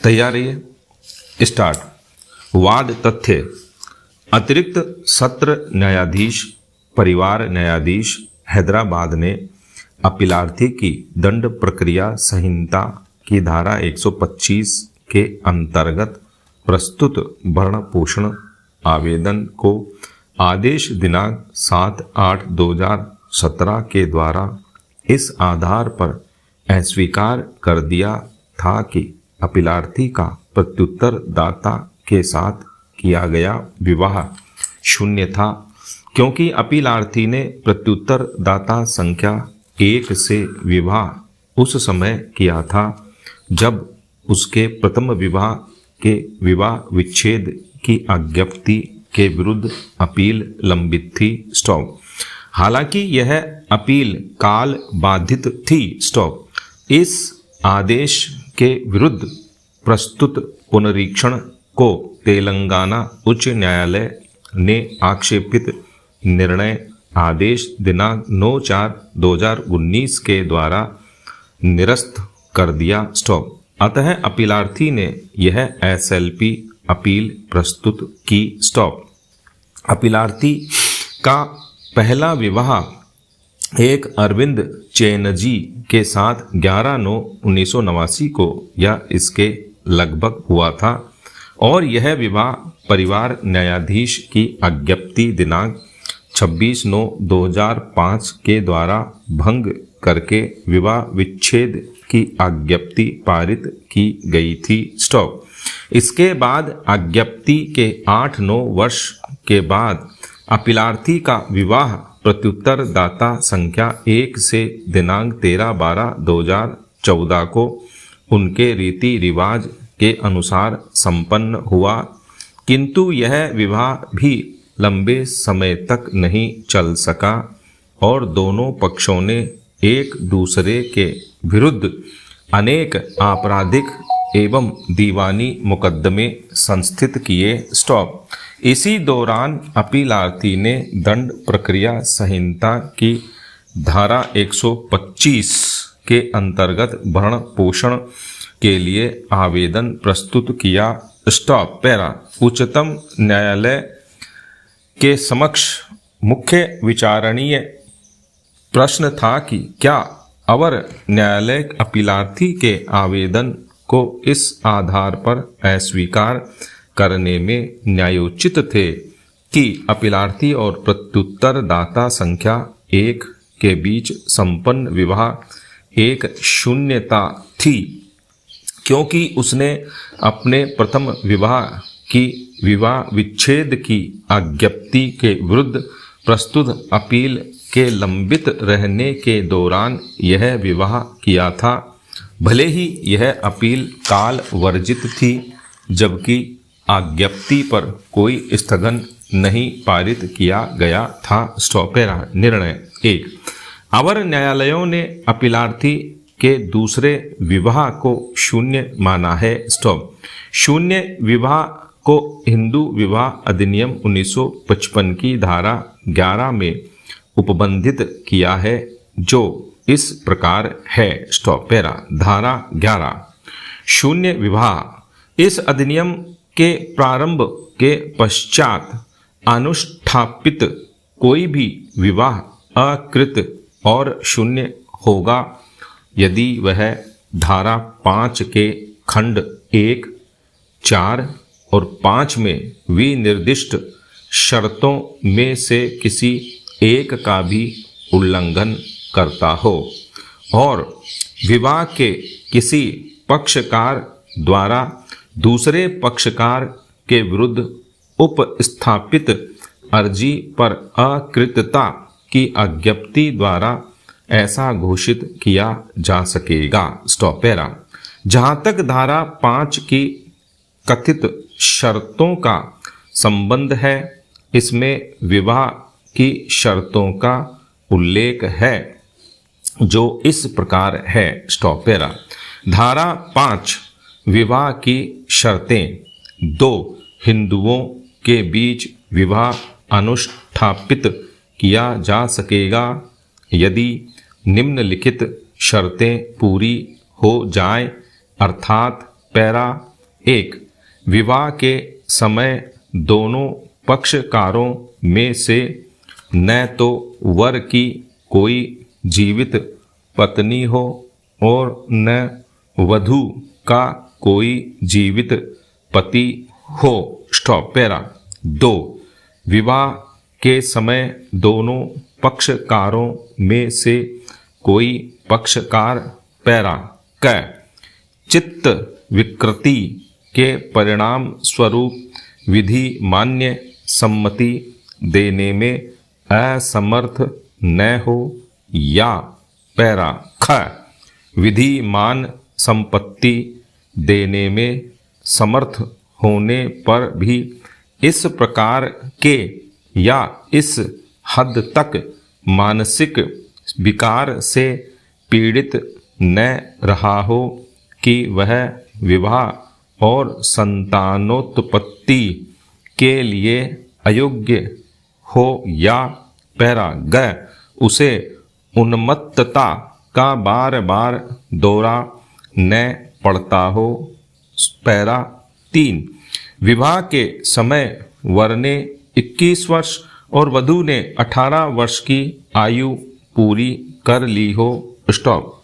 तैयार रहिए। स्टार्ट। वाद तथ्य। अतिरिक्त सत्र न्यायाधीश परिवार न्यायाधीश हैदराबाद ने अपीलार्थी की दंड प्रक्रिया संहिता की धारा 125 के अंतर्गत प्रस्तुत भरण पोषण आवेदन को आदेश दिनांक 7/8/2017 के द्वारा इस आधार पर अस्वीकार कर दिया था कि अपीलार्थी का प्रत्युत्तर दाता के साथ किया गया विवाह शून्य था, क्योंकि अपीलार्थी ने प्रत्युत्तर दाता संख्या 1 से विवाह उस समय किया था जब उसके प्रथम विवाह के विवाह विच्छेद की अज्ञप्ति के विरुद्ध अपील लंबित थी। स्टॉप। हालांकि यह अपील काल बाधित थी। स्टॉप। इस आदेश के विरुद्ध प्रस्तुत पुनरीक्षण को तेलंगाना उच्च न्यायालय ने आक्षेपित निर्णय आदेश दिनांक 9/4/2019 के द्वारा निरस्त कर दिया। स्टॉप। अतः अपीलार्थी ने यह एसएलपी अपील प्रस्तुत की। स्टॉप। अपीलार्थी का पहला विवाह एक अरविंद चैनजी के साथ 11/9/1989 को या इसके लगभग हुआ था और यह विवाह परिवार न्यायाधीश की अज्ञप्ति दिनांक 26/9/2005 के द्वारा भंग करके विवाह विच्छेद की अज्ञप्ति पारित की गई थी। स्टॉप। इसके बाद अज्ञप्ति के 8-9 वर्ष के बाद अपीलार्थी का विवाह प्रत्युत्तर दाता संख्या 1 से दिनांक 13/12/2014 को उनके रीति रिवाज के अनुसार संपन्न हुआ, किंतु यह विवाह भी लंबे समय तक नहीं चल सका और दोनों पक्षों ने एक दूसरे के विरुद्ध अनेक आपराधिक एवं दीवानी मुकदमे संस्थित किए। स्टॉप। इसी दौरान अपीलार्थी ने दंड प्रक्रिया संहिता की धारा 125 के अंतर्गत भरण पोषण के लिए आवेदन प्रस्तुत किया। स्टॉप। पैरा। उच्चतम न्यायालय के समक्ष मुख्य विचारणीय प्रश्न था कि क्या अवर न्यायालय अपीलार्थी के आवेदन को इस आधार पर अस्वीकार करने में न्यायोचित थे कि अपीलार्थी और प्रत्युत्तर दाता संख्या 1 के बीच संपन्न विवाह एक शून्यता थी, क्योंकि उसने अपने प्रथम विवाह की विवाह विच्छेद की अज्ञप्ति के विरुद्ध प्रस्तुत अपील के लंबित रहने के दौरान यह विवाह किया था, भले ही यह अपील काल वर्जित थी, जबकि अज्ञप्ति पर कोई स्थगन नहीं पारित किया गया था। स्टॉप। निर्णय 1। अवर न्यायालयों ने अपीलार्थी के दूसरे विवाह को शून्य माना है। स्टॉप। शून्य विवाह को हिंदू विवाह अधिनियम 1955 की धारा 11 में उपबंधित किया है, जो इस प्रकार है। स्टॉप। धारा 11। शून्य विवाह इस अधिनियम के प्रारंभ के पश्चात अनुष्ठापित कोई भी विवाह अकृत और शून्य होगा यदि वह धारा 5 के खंड 1, 4 और 5 में विनिर्दिष्ट शर्तों में से किसी एक का भी उल्लंघन करता हो और विवाह के किसी पक्षकार द्वारा दूसरे पक्षकार के विरुद्ध उपस्थापित अर्जी पर अकृतता की अज्ञप्ति द्वारा ऐसा घोषित किया जा सकेगा। स्टॉप। जहाँ तक धारा 5 की कथित शर्तों का संबंध है, इसमें विवाह की शर्तों का उल्लेख है जो इस प्रकार है। स्टॉप। धारा 5 विवाह की शर्तें 2 हिंदुओं के बीच विवाह अनुष्ठापित किया जा सकेगा यदि निम्नलिखित शर्तें पूरी हो जाएं, अर्थात पैरा 1. विवाह के समय दोनों पक्षकारों में से न तो वर की कोई जीवित पत्नी हो और न वधू का कोई जीवित पति हो। Stop para. 2. विवाह के समय दोनों पक्षकारों में से कोई पक्षकार पैरा क चित्त विकृति के परिणाम स्वरूप विधि मान्य सम्मति देने में असमर्थ न हो, या पैरा ख विधि मान संपत्ति देने में समर्थ होने पर भी इस प्रकार के या इस हद तक मानसिक विकार से पीड़ित न रहा हो कि वह विवाह और संतानोत्पत्ति के लिए अयोग्य हो, या पैरा ग उसे उन्मत्तता का बार बार दौरा न पड़ता हो। पैरा 3. विवाह के समय वर ने 21 वर्ष और वधू ने 18 वर्ष की आयु पूरी कर ली हो। स्टॉप।